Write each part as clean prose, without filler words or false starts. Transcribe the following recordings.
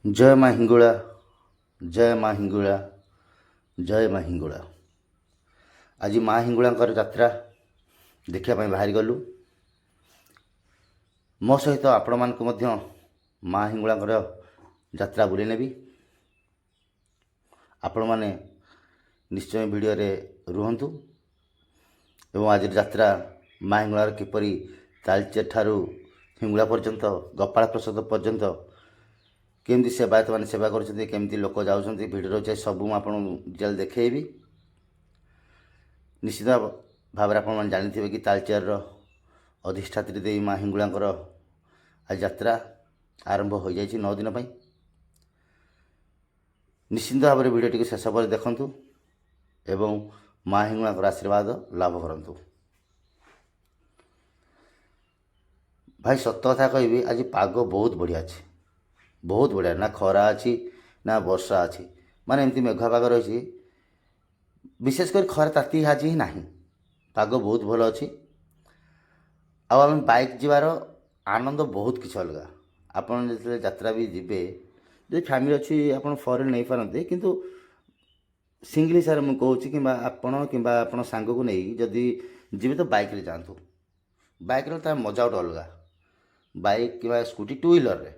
जय माँ हिंगुला, जय माँ हिंगुला, जय माँ हिंगुला। आज माँ हिंगुलांकर यात्रा देखा बाहरी गलु। मो सहित आपण मानक मध्य माँ हिंगुलांकर यात्रा बुले नेबी। आपण माने निश्चय वीडियो रे रुहंतु एवं आज यात्रा माँ हिंगुलार किपरि तालचेर ठारू हिंगुला पर्यंत गोपाल प्रसाद पर्यंत केमती सेवायत मैंने सेवा करमती लोक जाऊँच भिड़ रोचे सब मुझे देखी। निश्चित भाव में जानी कि तालचेर अधिष्ठात्री देवी माँ हिंगुलांकर आज यात्रा आरंभ हो जाए 9 दिन पर। निश्चित भाव में भिडियो शेष पर देखु एवं माँ हिंगुलांकर आशीर्वाद लाभ करूँ। भाई सत कथा कहि आज पाग बहुत बढ़िया अच्छे, बहुत बढ़िया। ना खरा अच्छी ना वर्षा अच्छी, माने एमती मेघुआ पाग रही। विशेषकर खरा ताती आज ही ना, पाग बहुत भल अच्छी। आम बाइक जीवार आनंद बहुत किसी अलग। आपड़ जो यात्रा भी जीवे जो फैमिली अच्छी आप फरेन नहीं पारती, किंतु सिंगल हिसाब से मुझे कि आप सांग को नहीं जदि जी तो बाइक रे जातु। बाइक रे मजा गोटे अलग। बाइक कि स्कूटी टू व्हीलर रे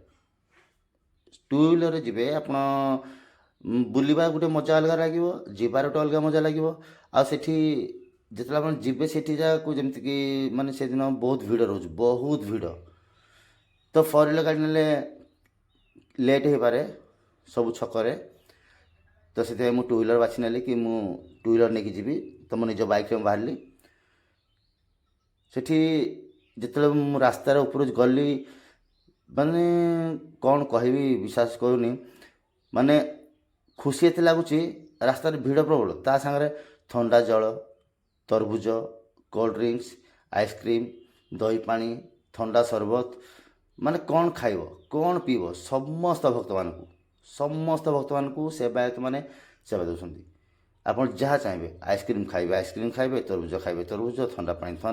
जीवे आप बुलवा गोटे मजा अलग लगे, जीवार गोटे अलग मजा लगे। आठी जिते आप जी से जमीक मानने से दिन बहुत भिड़ रोज, बहुत भिड़। तो फोर व्हीलर गाड़ी ने लेट हो पारे सब छकरे। तो से मुझे टू व्हीलर बाछि नेली कि मु टू व्हीलर नहीं जी। तो मुझे निज बाइक में बाहर सेठी जिते रास्तार ऊपर गली माने कौन कहि विश्वास करूनी, माने खुशी एत लगुच। रास्तार भिड़ प्रबल, ता सागर ठंडा जल, तरबुज, कोल्ड ड्रिंक्स, आइसक्रीम, दही पानी, ठंडा सरबत, माने कौन खाइब कौन पीब समस्त भक्त मान को सेवायत माने सेवा दौरान। आप जहाँ चाहिए आइसक्रीम खाइबे आइसक्रीम खाइबे, तरबुज खाइबे तरबुज, ठंडा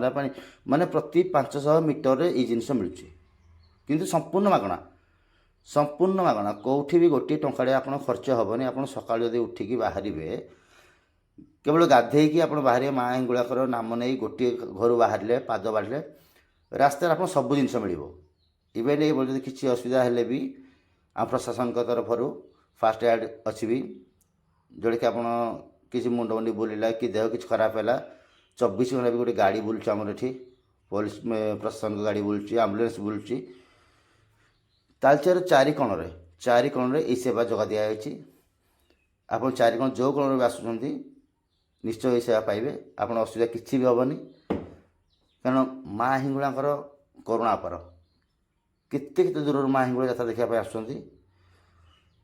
पानी, माने प्रति 500 मीटर रे जिनस मिलूँ। किंतु संपूर्ण मागणा, संपूर्ण मागणा। कौटी भी गोटे टंकाड़े आप खर्च हेनी। आप सका जब उठिकी बाहर केवल गाधे कि आप बाहर माँ हिंगुलाकर नाम नहीं गोटे घर बाहर पाद बाढ़े रास्तार आप सब जिन मिल। इवेन ये किसी असुविधा हेले भी आम प्रशासन तरफ फास्ट एड अच्छी भी, जोड़े कि आप किसी मुंड मुंडी बुलला कि देह किसी खराब है 24 घंटा भी गोटे गाड़ी बुलूँ आमर ये पुलिस प्रशासन गाड़ी बुलूँ, आम्बुलांस बुलूँ। तालचेर चारि कोण ये सेवा जगह दिखाई। आप चारि कोण जो कोण भी आसुँच निश्चय ये सेवा पाइबे। आप असुविधा किसी भी हेनी, कारण माँ हिंगुलांकर करुणा अपार। केते केते दूर माँ हिंगुला यात्रा देखा आसुँच।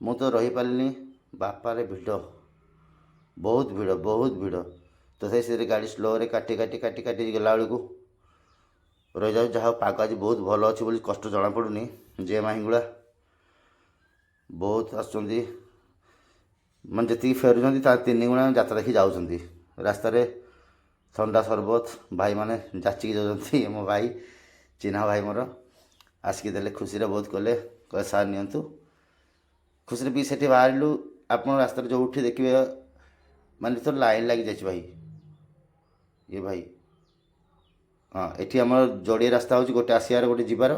मु तो रही पारे बापारे भिड़, बहुत भिड़, बहुत भिड़। तो से गाड़ी स्लो रे काटी काटी काटी काटी गला बेलू रही जाऊ। जहाँ पाग आज बहुत भल अच्छी बोली कष्ट जना पड़ूनी। जय माँ हिंगुला। बहुत आसुँच माने जी फेरुंच 3 गुणा यात्रा देखी जाऊँच। रास्तार ठंडा सरबत भाई मैंने जाचिकी जाऊँच। मो भाई चिन्हा भाई मोर आसिक देले खुशी बहुत कले कहे सार नियंतु। खुशी भी से बाहर आप रास्तार जो उठी देखिए माने तो लाइन लगी जाए भाई। ये भाई हाँ ये आम जोड़े रास्ता हूँ गोटे आसार गोटे जीवार।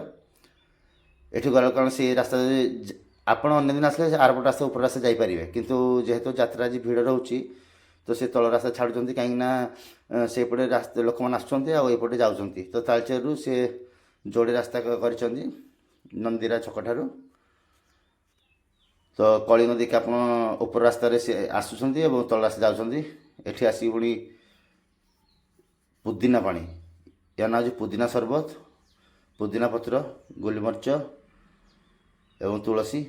ये गला कारण से रास्ता आप अन्य दिन आसे आरपट रास्ता उपर रास्ता जापरेंगे, किंतु जेहेतु यात्रा आज भिड़ रोचे तो से तल रास्ता छाड़ुं कहीं सेपटे रास्ता लोक मैंने आसपटे जाऊँ। तो तालचेर से जोड़े रास्ता कर नंदीरा छक ठारू। तो कलिंग देखिए आप उपर रास्तार आसुँच और तल रास्ता जाऊँच। ये आसिक पुणी पुदीना पानी, या ना हूँ पुदीना सरबत, पुदीना पत्र, गोलमरीच एवं तुलसी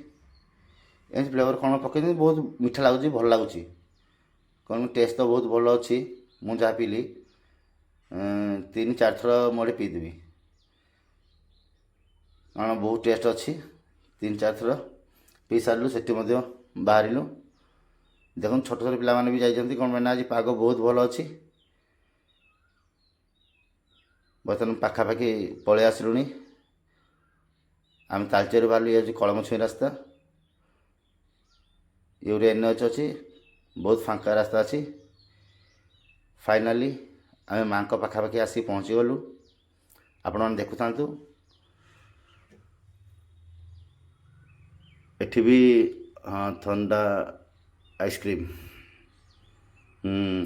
एम फ्लेवर कौन पकड़ बहुत मीठा लगुच, भल लगुच। कौन टेस्ट तो बहुत भल अच्छी। मुझे जहाँ पीली 3-4 थर मोड़े पीदेवी, कारण बहुत टेस्ट अच्छी। 3-4 थर पी सारू से बाहर देखो छोट छोट पिला भी जाइए। कौन मैंने आज पाग बहुत भल अच्छी। बर्तमान पाखापाखि पलि आसलुँ। आम तालचेर बाहर ये कलम छुई रास्ता। ये गोटे NH अच्छी बहुत फांका रास्ता अच्छी। फाइनाली आम माँ पाखापाखि आसी पहुँचीगलु। आपण मैंने देखु था एठी भी हाँ थंडा आइसक्रीम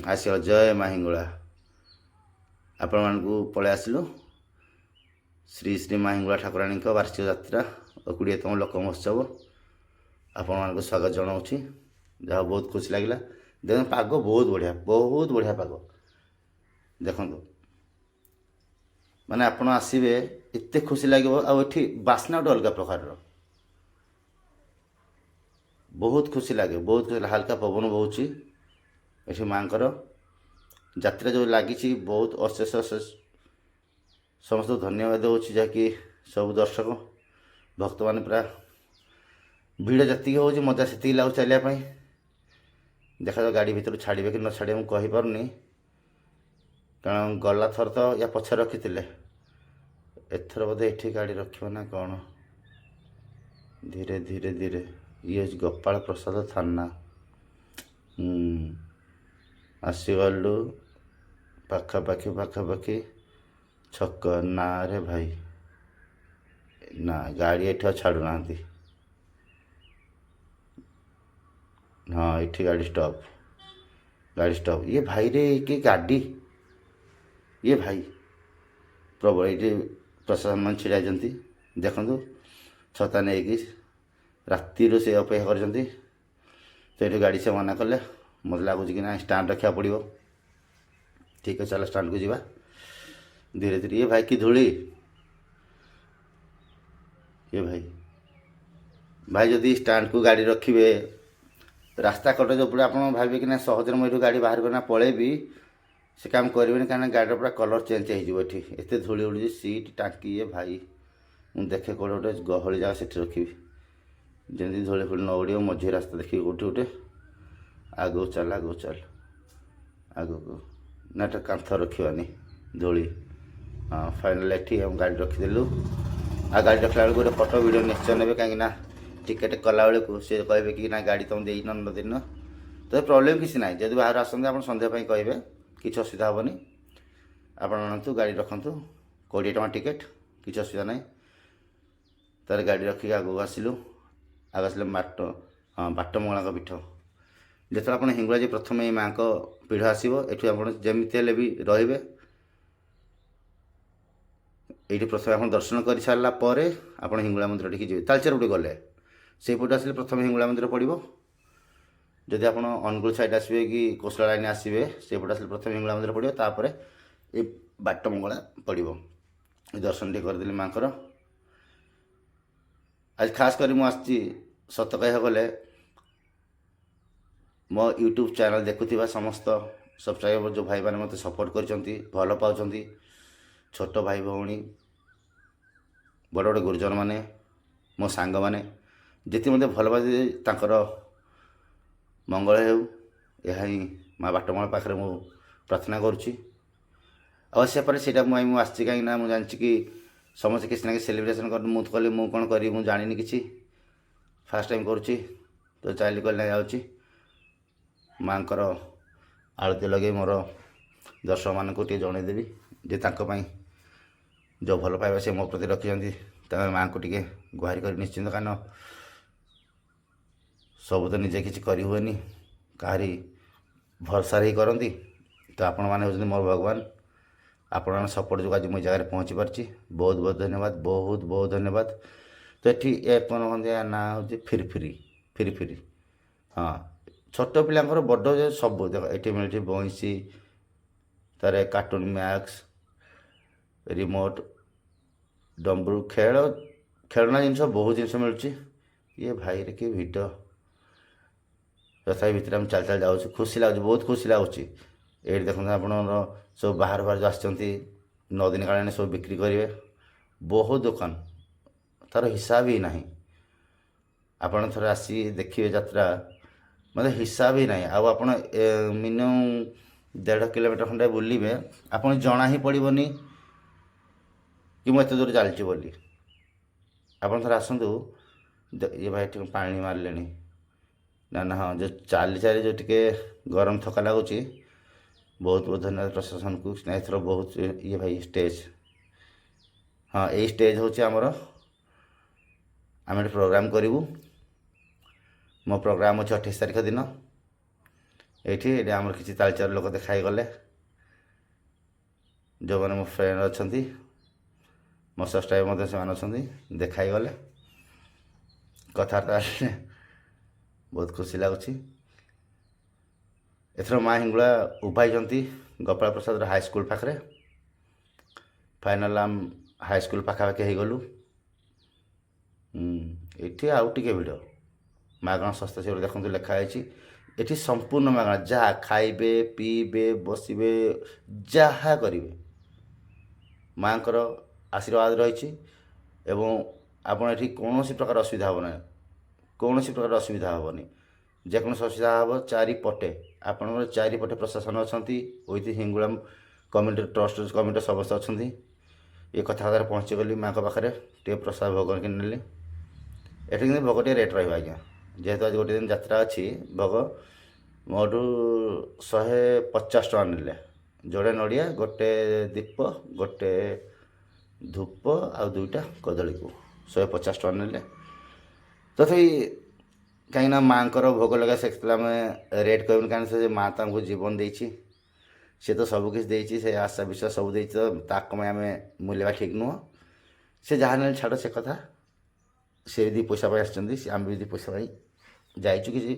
आस जय माँ हिंगुला। आपण मानू पलि आसलु श्री श्री माँ हिंगुला ठाकुराणी वार्षिक यात्रा और 20तम लोक महोत्सव आपण मानक स्वागत जनाऊँच। जहाँ बहुत खुशी लगे देख पाग बहुत बढ़िया पाग देखु माने आपण आसबे एत खुशी लगे। आठी बास्ना गोटे अलग प्रकार बहुत खुशी लगे हल्का पवन बहुची ये माँ यात्रा जो लगी बहुत अशेष अशेष समस्त धन्यवाद होची जहाँकि सब दर्शक भक्त मान पूरा भिड़ जी हो मजा से लगू चलिए देखा गाड़ी भीतर छाड़े कि न छाड़े मुझे कहीपरनी कारण गला थर तो या पछे रखी एथर बोधे ये गाड़ी रखा ना कौन। धीरे धीरे धीरे ये गोपाल प्रसाद थाना आसीगलु पाखापाखि छक ना रे भाई ना गाड़ी ये छाड़ू ना। हाँ ये गाड़ी स्टॉप ये भाई रे कि गाड़ी ये भाई प्रबल ये प्रशासन मान छिड़ा देखु छता नहीं राति से अपेक्षा कर तो ये गाड़ी से मना कले मत लगुच कि ना स्टाण्ड रखा पड़ो। ठीक है चलो स्टाण्ड को जीवा धीरे धीरे। ये भाई की धूली ये भाई जदि स्टाण्ड को गाड़ी रखिए रास्ता कट जो पूरा आप भावे कि ना सहज मुझे गाड़ी बाहर करना पलैबी से काम करेंगे कहीं गाड़ी पूरा कलर चेंज होते धूली उड़ी सीट टाँकी। ये भाई मुझे देखे कौन गोटे गहली जगह से रखी जमी धूली फूली न उड़ मझी रास्ता देखिए कौटे गोटे आगू चल आगू को ना कांथ रखानी धूली। हाँ फाइनाल एटी हम गाड़ी रखीदेलु आ गाड़ी रखला बेलू गोटे फोटो वीडियो निश्चय ने कहीं टिकेट कला बेलू सी कहे कि ना गाड़ी तुम देन न दिन तो प्रॉब्लम किसी ना जब बाहर आसते आप सन्ध्या कहे किसी असुविधा हेनी आपु गाड़ी रखु 20 टଙ୍କା टिकेट किसी असुविधा ना। तार गाड़ी रखिक आगे आसलु बाट हाँ बाटमंगला पीठ जो आप हिंगुला जी प्रथम ये माँ पीढ़ आसो ये जमीती भी रे ये प्रथम आप दर्शन कर सारापर आप हिंगुला मंदिर टी जी तालचेर गोटे गले से पटे आसे प्रथम हिंगुला मंदिर पड़ो। जदि आप अनुगुल साइड आसबे कि कोसला लाइन आसबे से पटे आसे प्रथम हिंगुला मंदिर पड़ो तापर ये बाटमंगला पड़ो। दर्शन टे करदेली माँ आज खास कर मुझे सत कह गले मो यूट्यूब चैनल देखुवा समस्त सब्सक्राइबर जो भाई मैंने मत सपोर्ट कर भल पाँच छोट भाई भौणी बड़ बड़ गुरुजन मैंने मो सांग मैंने जी मत भल पाकर मंगल हो यह ही माँ बाटमंगला पाखे मु प्रार्थना करुँची। अवश्य पर से मुझे कहीं मुझे जानी कि समस्त किसी ना कि सेलिब्रेशन कर मुझे कहली मुझे कौन करी मुझे जानी किसी फास्ट टाइम करुँची तो चाली कल जाऊँगी माँ आरती लगे मोर दर्शक मान को जनईदेवी जे जो भल पाइबा से मो प्रति रखी माँ को टे गुहारी कर निश्चिंत कारण सब तो निजे किसी कर हुए कहारी भरसा ही करती तो आपण मैंने होती मोर भगवान आपण सपोर्ट जो आज मुझे जगह पहुँची पार्टी बहुत बहुत धन्यवाद बहुत बहुत धन्यवाद। तो ये कहते ना हूँ फिरफिरी हाँ छोट पिलांर बड़ जो सब देख ये मिलती बंसी तार कार्टून मैक्स रिमोट डम्बरू खेलना जिनस बहुत जिनस मिलूँ। ये भाई रे कि भिड तथा भितर चल चल जाऊँ खुशी लगुच बहुत खुशी लगुच। ये देखते आप सब बाहर बाहर जो आसती 9 दिन काल सब बिक्री करेंगे बहुत दुकान तार हिसाब ही ना आपड़ थे आसी देखिए यात्रा मतलब हिसाब ही ना आप मिनिमम 1.5 किलोमीटर खंडे बुलिबे आप जना ही पड़ोनी कि मुझे दूर चलती बोली आप थे आसतु ये भाई पानी मारे ନା ନା ହଁ ଯେଉଁ ଚାଲି ଚାଲି ଯେଉଁ ଟିକେ ଗରମ ଥକା ଲାଗୁଛି, ବହୁତ ବହୁତ ଧନ୍ୟବାଦ ପ୍ରଶାସନକୁ। ଏଥର ବହୁତ ଇଏ ଭାଇ ଷ୍ଟେଜ୍, ହଁ ଏଇ ଷ୍ଟେଜ୍ ହେଉଛି ଆମର, ଆମେ ଗୋଟେ ପ୍ରୋଗ୍ରାମ୍ କରିବୁ। ମୋ ପ୍ରୋଗ୍ରାମ୍ ଅଛି 28 ତାରିଖ ଦିନ ଏଇଠି ଆମର କିଛି ତାଳଚେର ଲୋକ ଦେଖା ହେଇଗଲେ, ଯେଉଁମାନେ ମୋ ଫ୍ରେଣ୍ଡ ଅଛନ୍ତି, ମୋ ସହ ଷ୍ଟାଫ୍ ମଧ୍ୟ ସେମାନେ ଅଛନ୍ତି, ଦେଖା ହେଇଗଲେ, କଥାବାର୍ତ୍ତା ହେଲେ, ବହୁତ ଖୁସି ଲାଗୁଛି। ଏଥର ମା ହିଙ୍ଗୁଳା ଉଭାଇଛନ୍ତି ଗୋପାଳ ପ୍ରସାଦର ହାଇସ୍କୁଲ ପାଖରେ। ଫାଇନାଲ୍ ଆମେ ହାଇସ୍କୁଲ ପାଖାପାଖି ହେଇଗଲୁ। ଏଠି ଆଉ ଟିକେ ଭିଡ଼, ମାଗଣା ଶସ୍ତା ସେଗୁଡ଼ା ଦେଖନ୍ତୁ ଲେଖା ହେଇଛି। ଏଠି ସମ୍ପୂର୍ଣ୍ଣ ମାଗଣା, ଯାହା ଖାଇବେ ପିଇବେ ବସିବେ ଯାହା କରିବେ ମାଆଙ୍କର ଆଶୀର୍ବାଦ ରହିଛି। ଏବଂ ଆପଣ ଏଠି କୌଣସି ପ୍ରକାର ଅସୁବିଧା ହେବ ନାହିଁ, କୌଣସି ପ୍ରକାର ଅସୁବିଧା ହେବନି। ଯେକୌଣସି ଅସୁବିଧା ହେବ ଚାରିପଟେ ଆପଣଙ୍କର ଚାରିପଟେ ପ୍ରଶାସନ ଅଛନ୍ତି, ୱିଥ୍ ହିଙ୍ଗୁଳା କମିଟି ଟ୍ରଷ୍ଟ କମିଟିର ସମସ୍ତେ ଅଛନ୍ତି। ଏ କଥାବାର୍ତ୍ତାରେ ପହଞ୍ଚିଗଲି ମାଆଙ୍କ ପାଖରେ, ଟିକେ ପ୍ରସାଦ ଭୋଗ କିଣି ନେଲି। ଏଠି କିନ୍ତୁ ଭୋଗ ଟିକେ ରେଟ୍ ରହିବ ଆଜ୍ଞା, ଯେହେତୁ ଆଜି ଗୋଟେ ଦିନ ଯାତ୍ରା ଅଛି। ଭୋଗ ମୋଠୁ 150 ଟଙ୍କା ନେଲେ, ଯୋଡ଼େ ନଡ଼ିଆ, ଗୋଟେ ଦୀପ, ଗୋଟେ ଧୂପ ଆଉ 2ଟା କଦଳୀକୁ 150 ଟଙ୍କା ନେଲେ। ତଥାପି କାହିଁକିନା ମାଆଙ୍କର ଭୋଗ ଲଗା ସେତେବେଳେ ଆମେ ରେଟ୍ କହିବୁନି, କାରଣ ସେ ମାଆ ତାଙ୍କୁ ଜୀବନ ଦେଇଛି, ସେ ତ ସବୁ କିଛି ଦେଇଛି, ସେ ଆଶା ବିଶ୍ୱାସ ସବୁ ଦେଇଛି, ତ ତାକୁ ପାଇଁ ଆମେ ମୂଲ୍ୟବା ଠିକ୍ ନୁହଁ। ସେ ଯାହା ନେଲେ ଛାଡ଼ ସେ କଥା, ସେ ଦୁଇ ପଇସା ପାଇଁ ଆସିଛନ୍ତି, ଆମେ ବି 2 ପଇସା ପାଇଁ ଯାଇଛୁ କିଛି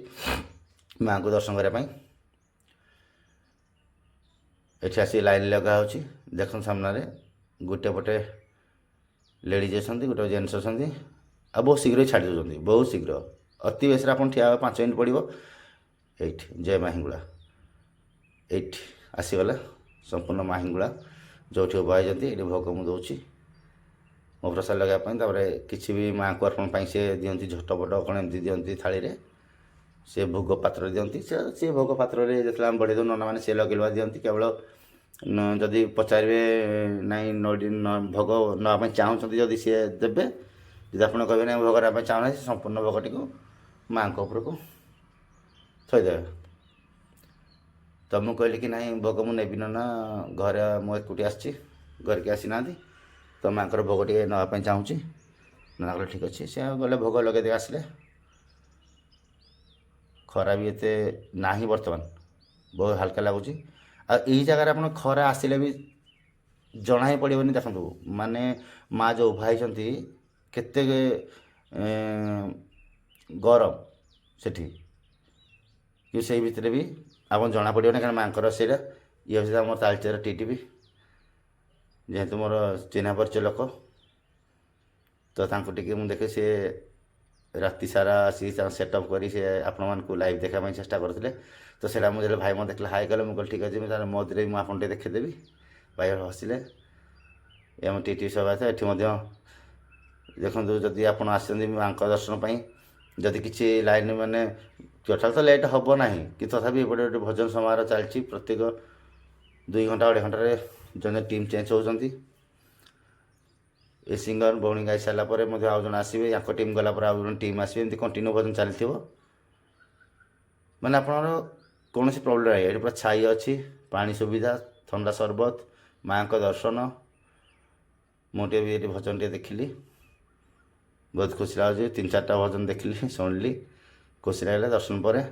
ମାଆଙ୍କୁ ଦର୍ଶନ କରିବା ପାଇଁ। ଏଠି ଆସି ଲାଇନ୍ ଲଗା ହେଉଛି, ଦେଖନ୍ତୁ ସାମ୍ନାରେ ଗୋଟେ ପଟେ ଲେଡ଼ିଜ୍ ଅଛନ୍ତି, ଗୋଟେ ଜେଣ୍ଟସ୍ ଅଛନ୍ତି, ଆଉ ବହୁତ ଶୀଘ୍ର ଛାଡ଼ି ଦେଉଛନ୍ତି, ବହୁତ ଶୀଘ୍ର। ଅତି ବେଶୀରେ ଆପଣ ଠିଆ ହେବା 5 ମିନିଟ୍ ପଡ଼ିବ। ଏଇଠି ଜୟ ମା ହିଙ୍ଗୁଳା, ଏଇଠି ଆସିଗଲା ସମ୍ପୂର୍ଣ୍ଣ ମା ହିଙ୍ଗୁଳା ଯେଉଁଠି ଉଭା ହେଇଛନ୍ତି। ଏଇଠି ଭୋଗ ମୁଁ ଦେଉଛି ମୋ ପ୍ରସାଦ ଲଗାଇବା ପାଇଁ। ତାପରେ କିଛି ବି ମାଆଙ୍କୁ ଅର୍ପଣ ପାଇଁ ସେ ଦିଅନ୍ତି, ଝୋଟପଟ କ'ଣ ଏମିତି ଦିଅନ୍ତି ଥାଳିରେ, ସେ ଭୋଗ ପାତ୍ରରେ ଦିଅନ୍ତି। ସେ ଭୋଗ ପାତ୍ରରେ ଯେତେବେଳେ ଆମେ ବଢ଼େଇ ଦେଉ ନନାମାନେ ସେ ଲଗେଇ ଲଗା ଦିଅନ୍ତି। କେବଳ ଯଦି ପଚାରିବେ ନାଇଁ ଭୋଗ ନେବା ପାଇଁ ଚାହୁଁଛନ୍ତି ଯଦି ସିଏ ଦେବେ, ଯଦି ଆପଣ କହିବେ ନାହିଁ ଭୋଗ ନେବା ପାଇଁ ଚାହୁଁନାହାନ୍ତି, ସମ୍ପୂର୍ଣ୍ଣ ଭୋଗଟିକୁ ମାଆଙ୍କ ଉପରକୁ ଥୋଇଦେବେ। ତ ମୁଁ କହିଲି କି ନାହିଁ ଭୋଗ ମୁଁ ନେବି ନା, ଘରେ ମୁଁ ଏକୁଟିଆ ଆସିଛି, ଘରେ କେହି ଆସିନାହାନ୍ତି, ତ ମାଆଙ୍କର ଭୋଗ ଟିକେ ନେବା ପାଇଁ ଚାହୁଁଛି। ନା କହିଲେ ଠିକ୍ ଅଛି। ସେ ଗଲେ ଭୋଗ ଲଗେଇ ଦେଇ ଆସିଲେ। ଖରା ବି ଏତେ ନାହିଁ ବର୍ତ୍ତମାନ, ବହୁତ ହାଲକା ଲାଗୁଛି। ଆଉ ଏଇ ଜାଗାରେ ଆପଣ ଖରା ଆସିଲେ ବି ଜଣା ହିଁ ପଡ଼ିବନି। ଦେଖନ୍ତୁ ମାନେ ମାଆ ଯେଉଁ ଉଭା ହେଇଛନ୍ତି କେତେ ଗରମ ସେଠି, କିନ୍ତୁ ସେଇ ଭିତରେ ବି ଆପଣ ଜଣା ପଡ଼ିବନି, କାରଣ ମାଆଙ୍କର ସେଇଟା ଇଏ ହେଉଛି ଆମର ତାଳଚେର ଟିଟିଭି, ଯେହେତୁ ମୋର ଚିହ୍ନା ପରିଚୟ ଲୋକ, ତ ତାଙ୍କୁ ଟିକେ ମୁଁ ଦେଖେ ସେ ରାତି ସାରା ଆସିକି ସେଟଅପ୍ କରି ସେ ଆପଣମାନଙ୍କୁ ଲାଇଭ୍ ଦେଖିବା ପାଇଁ ଚେଷ୍ଟା କରୁଥିଲେ। ତ ସେଇଟା ମୁଁ ଯେତେବେଳେ ଭାଇ ମୋତେ ଦେଖିଲେ ହାଇ କଲେ, ମୁଁ କହିଲି ଠିକ୍ ଅଛି, ମୁଁ ତାହେଲେ ମୋ ଦେହରେ ମୁଁ ଆପଣଙ୍କୁ ଟିକେ ଦେଖେଇଦେବି। ଭାଇ ହସିଲେ। ଏ ଆମ ଟିଟିଭି ସଭା ଏଠି ମଧ୍ୟ ଦେଖନ୍ତୁ, ଯଦି ଆପଣ ଆସିଛନ୍ତି ମାଆଙ୍କ ଦର୍ଶନ ପାଇଁ, ଯଦି କିଛି ଲାଇନ୍ ମାନେ ଟୋଟାଲ୍ ତ ଲେଟ୍ ହେବ ନାହିଁ, କିନ୍ତୁ ତଥାପି ଏପଟେ ଗୋଟେ ଭଜନ ସମାରୋହ ଚାଲିଛି। ପ୍ରତ୍ୟେକ 2 ଘଣ୍ଟା 2.5 ଘଣ୍ଟାରେ ଜଣେ ଟିମ୍ ଚେଞ୍ଜ ହେଉଛନ୍ତି। ଏ ସିଙ୍ଗର ଭଉଣୀ ଗାଇ ସାରିଲା ପରେ ମଧ୍ୟ ଆଉ ଜଣେ ଆସିବେ, ୟାଙ୍କ ଟିମ୍ ଗଲା ପରେ ଆଉ ଜଣେ ଟିମ୍ ଆସିବେ, ଏମିତି କଣ୍ଟିନ୍ୟୁ ଭଜନ ଚାଲିଥିବ। ମାନେ ଆପଣଙ୍କର କୌଣସି ପ୍ରୋବ୍ଲେମ୍ ନାହିଁ। ଏଠି ପୁରା ଛାଇ ଅଛି, ପାଣି ସୁବିଧା, ଥଣ୍ଡା ସରବତ, ମାଆଙ୍କ ଦର୍ଶନ। ମୁଁ ଟିକେ ବି ଏଠି ଭଜନ ଟିକେ ଦେଖିଲି, ବହୁତ ଖୁସି ଲାଗୁଛି। 3-4ଟା ଭଜନ ଦେଖିଲି, ଶୁଣିଲି, ଖୁସି ଲାଗିଲା। ଦର୍ଶନ ପରେ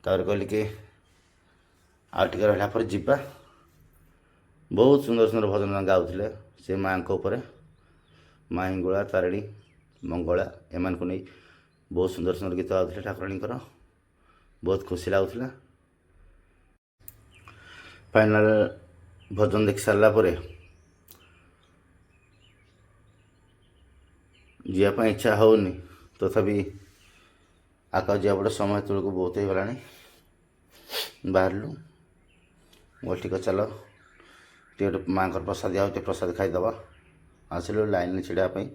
ତାପରେ କହିଲି କି ଆଉ ଟିକେ ରହିଲା ପରେ ଯିବା। ବହୁତ ସୁନ୍ଦର ସୁନ୍ଦର ଭଜନ ଗାଉଥିଲେ ସେ ମାଆଙ୍କ ଉପରେ, ମା ହିଙ୍ଗୁଳା, ତାରିଣୀ, ମଙ୍ଗଳା, ଏମାନଙ୍କୁ ନେଇ ବହୁତ ସୁନ୍ଦର ସୁନ୍ଦର ଗୀତ ଗାଉଥିଲେ ଠାକୁରାଣୀଙ୍କର, ବହୁତ ଖୁସି ଲାଗୁଥିଲା। ଫାଇନାଲ୍ ଭଜନ ଦେଖି ସାରିଲା ପରେ ଯିବା ପାଇଁ ଇଚ୍ଛା ହେଉନି, ତଥାପି ଆକାଶ ଯିବା ପଟେ ସମୟ ହେତେବେଳକୁ ବହୁତ ହେଇଗଲାଣି। ବାହାରିଲୁ, ମୁଁ ଠିକ୍ ଚାଲ ଟିକେ ଗୋଟେ ମାଆଙ୍କର ପ୍ରସାଦ ଦିଆ ହେଉଛି, ପ୍ରସାଦ ଖାଇଦେବା। ଆସିଲୁ ଲାଇନ୍ରେ ଛିଡ଼ା ପାଇଁ।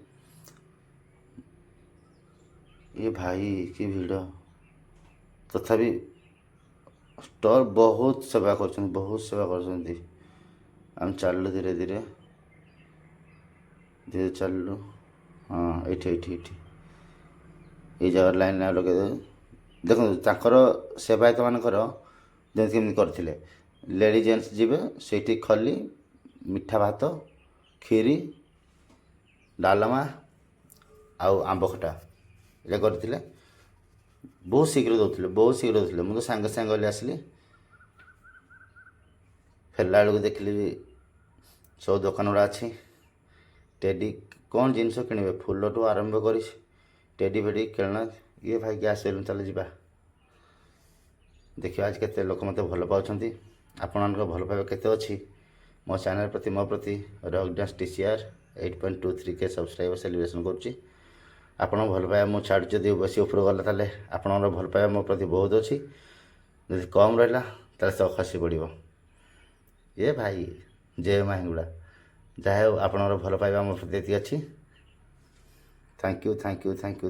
ଏ ଭାଇ କି ଭିଡ଼, ତଥାପି ଷ୍ଟଲ୍ ବହୁତ ସେବା କରୁଛନ୍ତି, ବହୁତ ସେବା କରୁଛନ୍ତି। ଆମେ ଚାଲିଲୁ ଧୀରେ ଧୀରେ ଚାଲିଲୁ। ହଁ ଏଇଠି ଏଇଠି ଏଇଠି ଏଇ ଜାଗାରେ ଲାଇନ୍ ଲଗେଇଦେବେ। ଦେଖନ୍ତୁ ତାଙ୍କର ସେବାୟତମାନଙ୍କର ଯେମିତି କେମିତି କରିଥିଲେ, ଲେଡ଼ି ଜେଣ୍ଟସ୍ ଯିବେ ସେଇଠି ଖଲି, ମିଠା ଭାତ, କ୍ଷୀରି, ଡାଲମା ଆଉ ଆମ୍ବ ଖଟା ଏଇଟା କରିଥିଲେ। ବହୁତ ଶୀଘ୍ର ଦେଉଥିଲେ। ମୁଁ ତ ସାଙ୍ଗେ ସାଙ୍ଗେ ଗଲି ଆସିଲି। ଫେରିଲା ବେଳକୁ ଦେଖିଲି ସବୁ ଦୋକାନ ଗୁଡ଼ା ଅଛି। ଟେଡ଼ି କ'ଣ ଜିନିଷ କିଣିବେ, ଫୁଲଠୁ ଆରମ୍ଭ କରି ଟେଡ଼ି ଫେଡ଼ି ଖେଳନା। ଇଏ ଭାଇ ଗ୍ୟାସ୍ ସରିଲାଣି, ଚାଲ ଯିବା। ଦେଖିବା ଆଜି କେତେ ଲୋକ ମୋତେ ଭଲ ପାଉଛନ୍ତି, ଆପଣମାନଙ୍କ ଭଲ ପାଇବା କେତେ ଅଛି। ମୋ ଚ୍ୟାନେଲ୍ ପ୍ରତି ମୋ ପ୍ରତି rock dance TCR 8.23K subscriber celebration କରୁଛି। ଆପଣଙ୍କ ଭଲ ପାଇବା ମୁଁ ଛାଡ଼ୁଛି, ଯଦି ବେଶୀ ଉପରକୁ ଗଲା ତାହେଲେ ଆପଣଙ୍କର ଭଲ ପାଇବା ମୋ ପ୍ରତି ବହୁତ ଅଛି, ଯଦି କମ୍ ରହିଲା ତାହେଲେ ସେ ଖସି ପଡ଼ିବ। ଏ ଭାଇ ଜୟ ମା ହିଙ୍ଗୁଳା। ଯାହା ହେଉ ଆପଣଙ୍କର ଭଲ ପାଇବା ମୋ ପ୍ରତି ଏତିକି ଅଛି। Thank you.